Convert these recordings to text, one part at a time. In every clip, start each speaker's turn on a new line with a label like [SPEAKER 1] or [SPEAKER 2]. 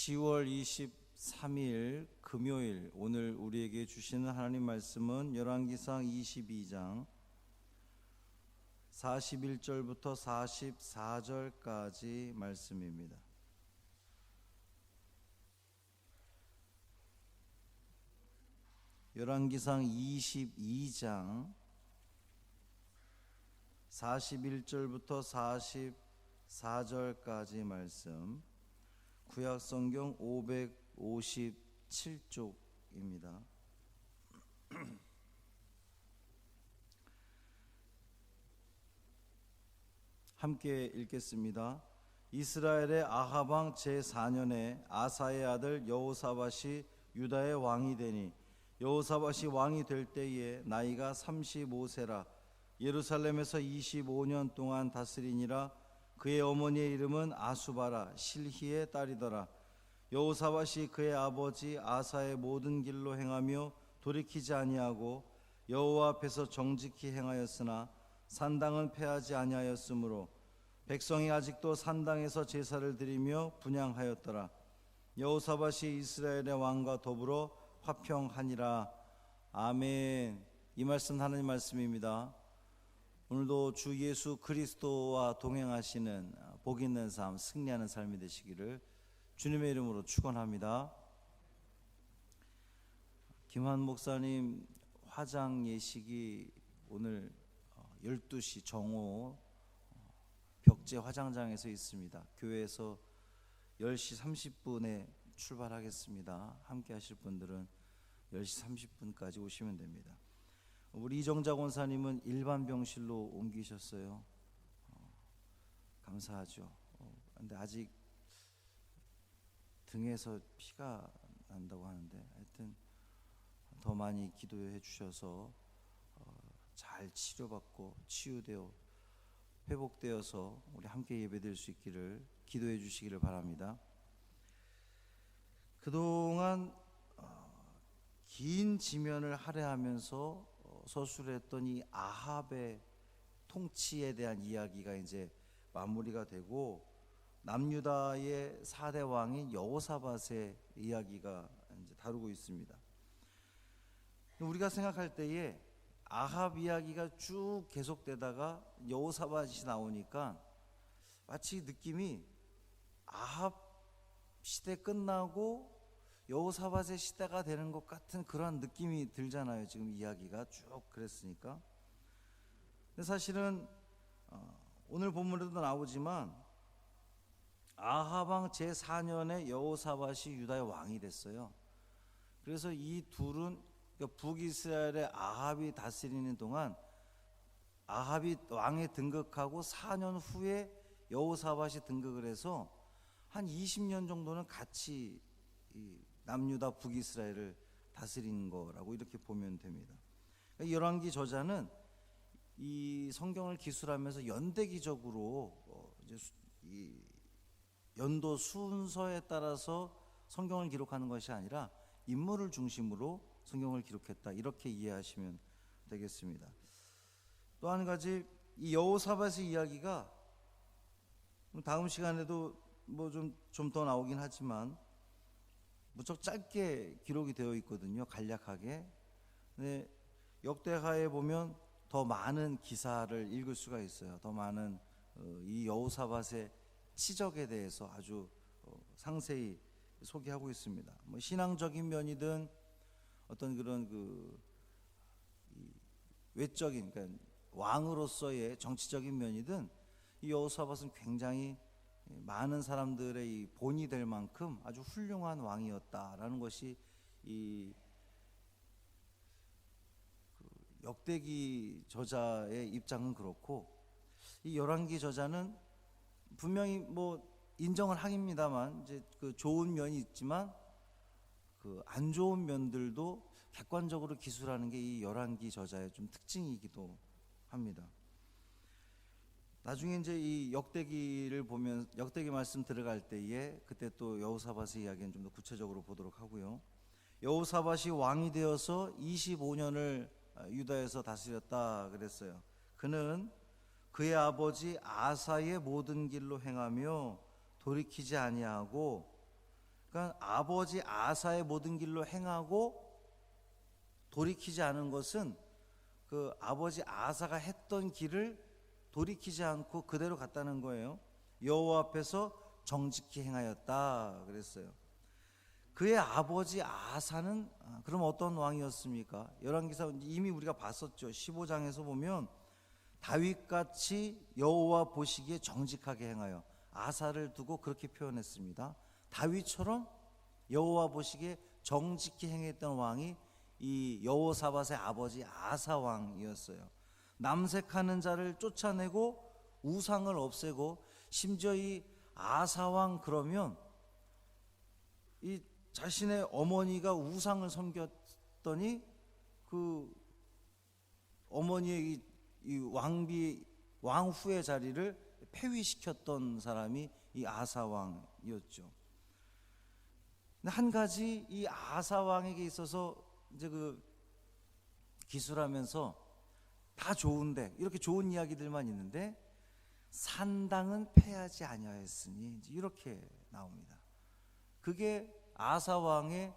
[SPEAKER 1] 10월 23일 금요일, 오늘 우리에게 주시는 하나님 말씀은 열왕기상 22장 41절부터 44절까지 말씀입니다. 열왕기상 22장 41절부터 44절까지 말씀, 구약성경 557쪽입니다. 함께 읽겠습니다. 이스라엘의 아합 왕 제4년에 아사의 아들 여호사밧이 유다의 왕이 되니, 여호사밧이 왕이 될 때에 나이가 35세라 예루살렘에서 25년 동안 다스리니라. 그의 어머니의 이름은 아수바라 실히의 딸이더라. 여호사밧이 그의 아버지 아사의 모든 길로 행하며 돌이키지 아니하고 여호와 앞에서 정직히 행하였으나 산당은 패하지 아니하였으므로 백성이 아직도 산당에서 제사를 드리며 분향하였더라. 여호사밧이 이스라엘의 왕과 더불어 화평하니라. 아멘. 이 말씀 하나님 말씀입니다. 오늘도 주 예수 그리스도와 동행하시는 복 있는 삶, 승리하는 삶이 되시기를 주님의 이름으로 축원합니다. 김한 목사님 화장 예식이 오늘 12시 정오 벽제 화장장에서 있습니다. 교회에서 10시 30분에 출발하겠습니다. 함께 하실 분들은 10시 30분까지 오시면 됩니다. 우리 이정자 권사님은 일반 병실로 옮기셨어요. 감사하죠. 근데 아직 등에서 피가 난다고 하는데, 하여튼 더 많이 기도해 주셔서 잘 치료받고 치유되어 회복되어서 우리 함께 예배드릴 수 있기를 기도해 주시기를 바랍니다. 그동안 긴 지면을 할애하면서 서술했던 이 아합의 통치에 대한 이야기가 이제 마무리가 되고, 남유다의 4대 왕인 여호사밧의 이야기가 이제 다루고 있습니다. 우리가 생각할 때에 아합 이야기가 쭉 계속되다가 여호사밧이 나오니까 마치 느낌이 아합 시대 끝나고 여호사밧의 시대가 되는 것 같은 그런 느낌이 들잖아요. 지금 이야기가 쭉 그랬으니까. 근데 사실은 오늘 본문에도 나오지만 아합 왕 제4년에 여호사밧이 유다의 왕이 됐어요. 그래서 이 둘은, 그러니까 북이스라엘의 아합이 다스리는 동안 아합이 왕에 등극하고 4년 후에 여호사밧이 등극을 해서 한 20년 정도는 같이 남유다 북이스라엘을 다스리는 거라고 이렇게 보면 됩니다. 열왕기 저자는 이 성경을 기술하면서 연대기적으로 이제 이 연도 순서에 따라서 성경을 기록하는 것이 아니라 인물을 중심으로 성경을 기록했다, 이렇게 이해하시면 되겠습니다. 또 한 가지, 이 여호사밧의 이야기가 다음 시간에도 뭐 좀 더 나오긴 하지만 무척 짧게 기록이 되어 있거든요. 간략하게. 근데 역대하에 보면 더 많은 기사를 읽을 수가 있어요. 더 많은 이 여호사밧의 치적에 대해서 아주 상세히 소개하고 있습니다. 뭐 신앙적인 면이든 어떤 그런 외적인, 그러니까 왕으로서의 정치적인 면이든 이 여호사밧은 굉장히 많은 사람들의 이 본이 될 만큼 아주 훌륭한 왕이었다라는 것이 이 역대기 저자의 입장은 그렇고, 이 열왕기 저자는 분명히 뭐 인정을 하깁니다만 이제 그 좋은 면이 있지만 그 안 좋은 면들도 객관적으로 기술하는 게 이 열왕기 저자의 좀 특징이기도 합니다. 나중에 이제 이 역대기를 보면, 역대기 말씀 들어갈 때에 그때 또 여호사밧의 이야기는 좀 더 구체적으로 보도록 하고요. 여호사밧이 왕이 되어서 25년을 유다에서 다스렸다 그랬어요. 그는 그의 아버지 아사의 모든 길로 행하며 돌이키지 아니하고 그러니까 아버지 아사의 모든 길로 행하고 돌이키지 않은 것은 그 아버지 아사가 했던 길을 돌이키지 않고 그대로 갔다는 거예요. 여호와 앞에서 정직히 행하였다 그랬어요. 그의 아버지 아사는 그럼 어떤 왕이었습니까? 열왕기사 이미 우리가 봤었죠. 15장에서 보면 다윗같이 여호와 보시기에 정직하게 행하여, 아사를 두고 그렇게 표현했습니다. 다윗처럼 여호와 보시기에 정직히 행했던 왕이 이 여호사밧의 아버지 아사 왕이었어요. 남색하는 자를 쫓아내고 우상을 없애고, 심지어 이 아사 왕 그러면 이 자신의 어머니가 우상을 섬겼더니 그 어머니의 이 왕후의 자리를 폐위시켰던 사람이 이 아사 왕이었죠. 한 가지 이 아사 왕에게 있어서 이제 그 기술하면서 다 좋은데, 이렇게 좋은 이야기들만 있는데 산당은 패하지 아니하였으니, 이렇게 나옵니다. 그게 아사 왕의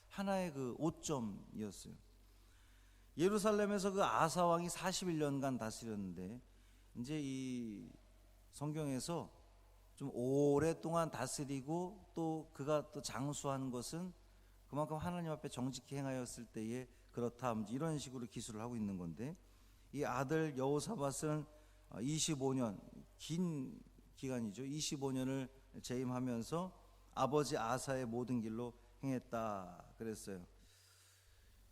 [SPEAKER 1] 하나의 그 오점이었어요. 예루살렘에서 그 아사 왕이 41년간 다스렸는데, 이제 이 성경에서 좀 오랫동안 다스리고 또 그가 또 장수한 것은 그만큼 하나님 앞에 정직히 행하였을 때에 그렇다, 이런 식으로 기술을 하고 있는 건데, 이 아들 여호사밧은 25년, 긴 기간이죠. 25년을 재임하면서 아버지 아사의 모든 길로 행했다 그랬어요.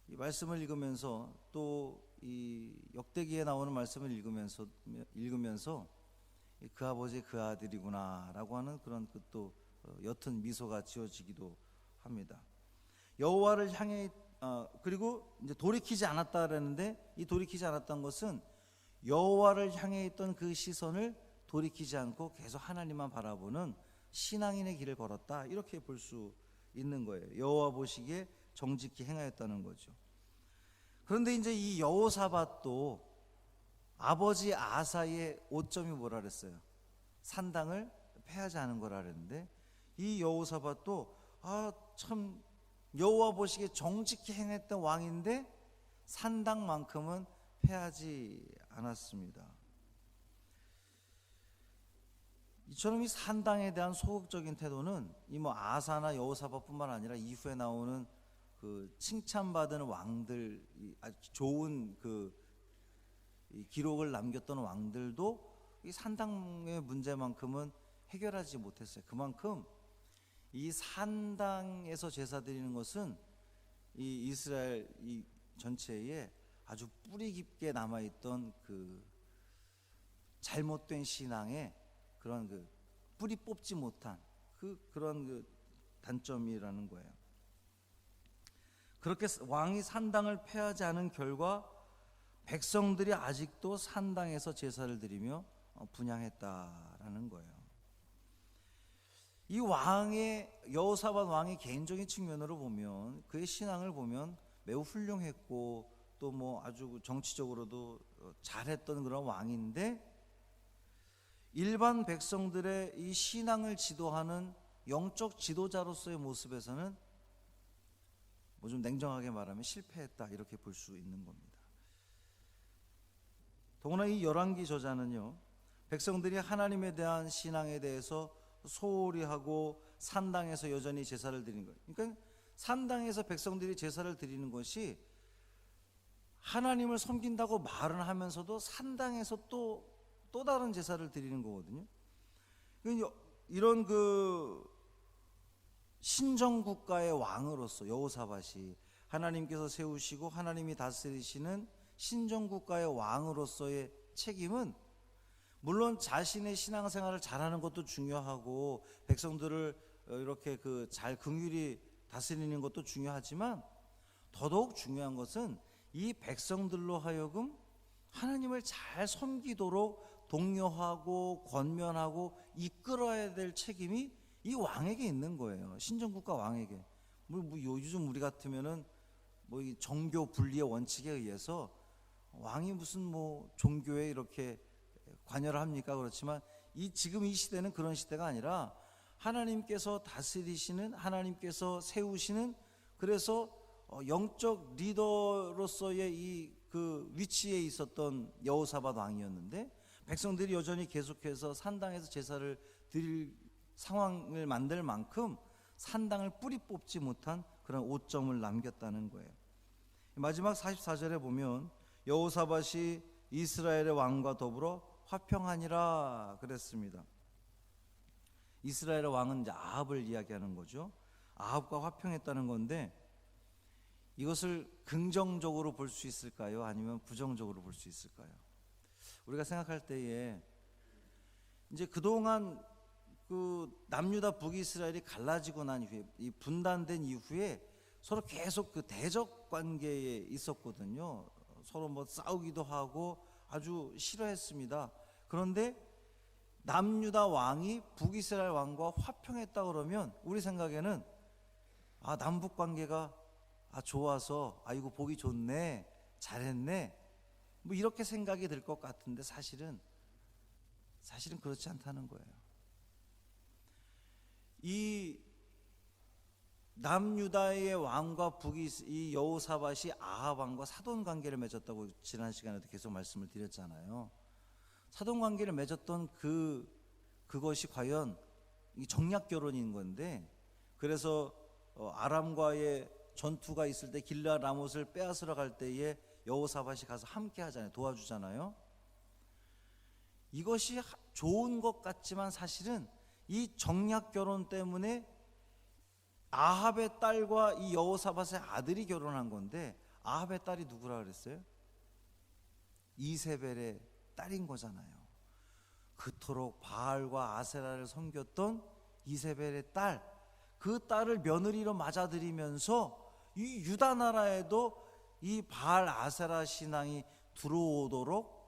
[SPEAKER 1] 이 말씀을 읽으면서 또 이 역대기에 나오는 말씀을 읽으면서 그 아버지 그 아들이구나라고 하는 그런 또 옅은 미소가 지어지기도 합니다. 여호와를 향해 그리고 이제 돌이키지 않았다 그랬는데, 이 돌이키지 않았던 것은 여호와를 향해 있던 그 시선을 돌이키지 않고 계속 하나님만 바라보는 신앙인의 길을 걸었다, 이렇게 볼 수 있는 거예요. 여호와 보시기에 정직히 행하였다는 거죠. 그런데 이제 이 여호사밧도 아버지 아사의 오점이 뭐라 그랬어요? 산당을 패하지 않은 거라 그랬는데, 이 여호사밧도 참 여호와 보시기에 정직히 행했던 왕인데 산당만큼은 패하지 않았습니다. 이처럼 이 산당에 대한 소극적인 태도는 이 뭐 아사나 여호사밧뿐만 아니라 이후에 나오는 그 칭찬받은 왕들, 아주 좋은 그 기록을 남겼던 왕들도 이 산당의 문제만큼은 해결하지 못했어요. 그만큼 이 산당에서 제사 드리는 것은 이 이스라엘 이 전체에 아주 뿌리 깊게 남아있던 그 잘못된 신앙의 그런 그 뿌리 뽑지 못한 그런 그 단점이라는 거예요. 그렇게 왕이 산당을 패하지 않은 결과 백성들이 아직도 산당에서 제사를 드리며 분향했다라는 거예요. 이 왕의 여호사밧 왕의 개인적인 측면으로 보면, 그의 신앙을 보면 매우 훌륭했고 또 뭐 아주 정치적으로도 잘했던 그런 왕인데, 일반 백성들의 이 신앙을 지도하는 영적 지도자로서의 모습에서는 뭐 좀 냉정하게 말하면 실패했다, 이렇게 볼 수 있는 겁니다. 더구나 이 열왕기 저자는요, 백성들이 하나님에 대한 신앙에 대해서 소홀히 하고 산당에서 여전히 제사를 드리는 거예요. 그러니까 산당에서 백성들이 제사를 드리는 것이 하나님을 섬긴다고 말은 하면서도 산당에서 또 다른 제사를 드리는 거거든요. 이런 그 신정국가의 왕으로서 여호사밧이 하나님께서 세우시고 하나님이 다스리시는 신정국가의 왕으로서의 책임은, 물론 자신의 신앙생활을 잘하는 것도 중요하고 백성들을 이렇게 그 잘 긍휼히 다스리는 것도 중요하지만, 더더욱 중요한 것은 이 백성들로 하여금 하나님을 잘 섬기도록 독려하고 권면하고 이끌어야 될 책임이 이 왕에게 있는 거예요. 신정국가 왕에게. 요즘 우리 같으면은 뭐 이 정교 분리의 원칙에 의해서 왕이 무슨 뭐 종교에 이렇게 관여를 합니까? 그렇지만 지금 이 시대는 그런 시대가 아니라 하나님께서 다스리시는, 하나님께서 세우시는, 그래서 영적 리더로서의 그 위치에 있었던 여호사밧 왕이었는데, 백성들이 여전히 계속해서 산당에서 제사를 드릴 상황을 만들 만큼 산당을 뿌리 뽑지 못한 그런 오점을 남겼다는 거예요. 마지막 44절에 보면 여호사밧이 이스라엘의 왕과 더불어 화평하니라 그랬습니다. 이스라엘의 왕은 이제 아합을 이야기하는 거죠. 아합과 화평했다는 건데, 이것을 긍정적으로 볼 수 있을까요? 아니면 부정적으로 볼 수 있을까요? 우리가 생각할 때에 이제 그동안 그 남유다 북이스라엘이 갈라지고 난 이후에, 이 분단된 이후에 서로 계속 그 대적 관계에 있었거든요. 서로 뭐 싸우기도 하고 아주 싫어했습니다. 그런데 남유다 왕이 북이스라엘 왕과 화평했다 그러면 우리 생각에는 남북 관계가 좋아서 아이고 보기 좋네, 잘했네, 뭐 이렇게 생각이 들 것 같은데 사실은 그렇지 않다는 거예요. 이 남유다의 왕과 이 여호사밧이 아합 왕과 사돈 관계를 맺었다고 지난 시간에도 계속 말씀을 드렸잖아요. 사돈 관계를 맺었던 그것이 과연 이 정략 결혼인 건데, 그래서 아람과의 전투가 있을 때 길르앗 라못을 빼앗으러 갈 때에 여호사밧이 가서 함께 하잖아요. 도와주잖아요. 이것이 좋은 것 같지만 사실은 이 정략 결혼 때문에 아합의 딸과 이 여호사밧의 아들이 결혼한 건데, 아합의 딸이 누구라 그랬어요? 이세벨의 딸인 거잖아요. 그토록 바알과 아세라를 섬겼던 이세벨의 딸, 그 딸을 며느리로 맞아들이면서 이 유다 나라에도 이 바알 아세라 신앙이 들어오도록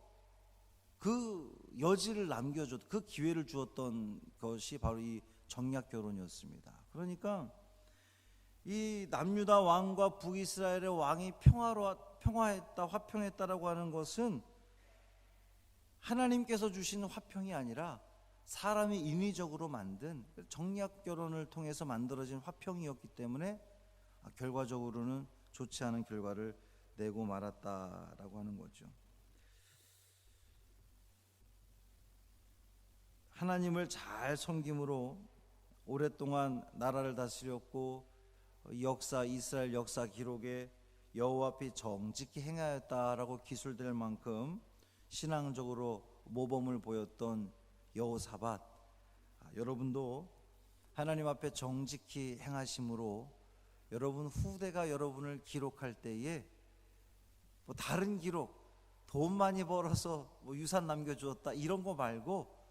[SPEAKER 1] 그 여지를 남겨줬, 그 기회를 주었던 것이 바로 이 정략 결혼이었습니다. 그러니까 이 남유다 왕과 북이스라엘의 왕이 평화했다, 화평했다라고 하는 것은 하나님께서 주신 화평이 아니라 사람이 인위적으로 만든 정략 결혼을 통해서 만들어진 화평이었기 때문에 결과적으로는 좋지 않은 결과를 내고 말았다라고 하는 거죠. 하나님을 잘 섬김으로 오랫동안 나라를 다스렸고, 이스라엘 역사 기록에 여호와 앞에 정직히 행하였다라고 기술될 만큼 신앙적으로 모범을 보였던 여호사밧, 여러분도 하나님 앞에 정직히 행하심으로 여러분 후대가 여러분을 기록할 때에 뭐 다른 기록, 돈 많이 벌어서 뭐 유산 남겨주었다 이런 거 말고,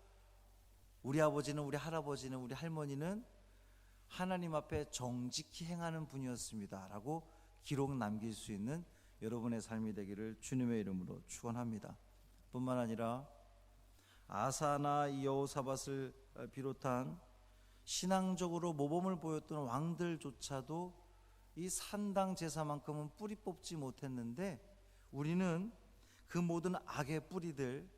[SPEAKER 1] 우리 아버지는, 우리 할아버지는, 우리 할머니는 하나님 앞에 정직히 행하는 분이었습니다 라고 기록 남길 수 있는 여러분의 삶이 되기를 주님의 이름으로 축원합니다. 뿐만 아니라 아사나 여호사밧을 비롯한 신앙적으로 모범을 보였던 왕들조차도 이 산당 제사만큼은 뿌리 뽑지 못했는데, 우리는 그 모든 악의 뿌리들,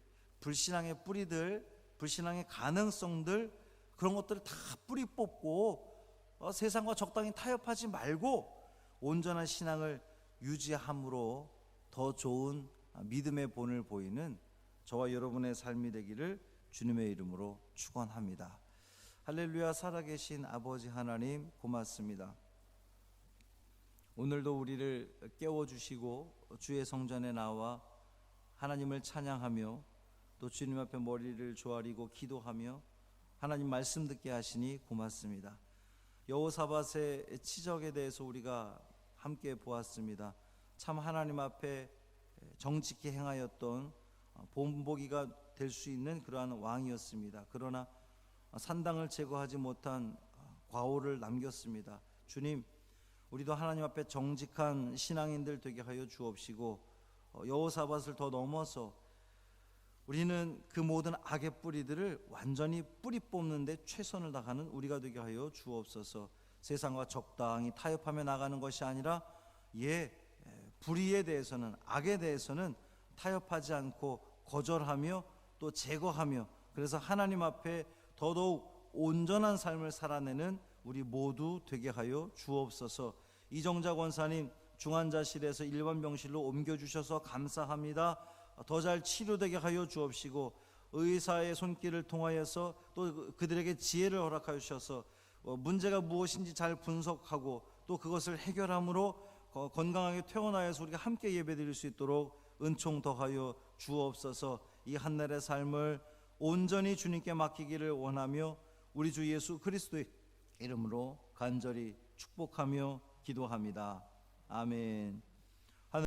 [SPEAKER 1] 불신앙의 뿌리들, 불신앙의 가능성들, 그런 것들을 다 뿌리 뽑고 세상과 적당히 타협하지 말고 온전한 신앙을 유지함으로 더 좋은 믿음의 본을 보이는 저와 여러분의 삶이 되기를 주님의 이름으로 축원합니다. 할렐루야. 살아계신 아버지 하나님 고맙습니다. 오늘도 우리를 깨워주시고 주의 성전에 나와 하나님을 찬양하며 또 주님 앞에 머리를 조아리고 기도하며 하나님 말씀 듣게 하시니 고맙습니다. 여호사밧의 치적에 대해서 우리가 함께 보았습니다. 참 하나님 앞에 정직히 행하였던 본보기가 될 수 있는 그러한 왕이었습니다. 그러나 산당을 제거하지 못한 과오를 남겼습니다. 주님, 우리도 하나님 앞에 정직한 신앙인들 되게 하여 주옵시고, 여호사밧을 더 넘어서 우리는 그 모든 악의 뿌리들을 완전히 뿌리 뽑는 데 최선을 다하는 우리가 되게 하여 주옵소서. 세상과 적당히 타협하며 나가는 것이 아니라 불의에 대해서는, 악에 대해서는 타협하지 않고 거절하며 또 제거하며, 그래서 하나님 앞에 더더욱 온전한 삶을 살아내는 우리 모두 되게 하여 주옵소서. 이정자 권사님 중환자실에서 일반 병실로 옮겨주셔서 감사합니다. 더 잘 치료되게 하여 주옵시고, 의사의 손길을 통하여서 또 그들에게 지혜를 허락하여 주셔서 문제가 무엇인지 잘 분석하고 또 그것을 해결함으로 건강하게 퇴원하여서 우리가 함께 예배드릴 수 있도록 은총 더하여 주옵소서. 이 한날의 삶을 온전히 주님께 맡기기를 원하며 우리 주 예수 그리스도의 이름으로 간절히 축복하며 기도합니다. 아멘.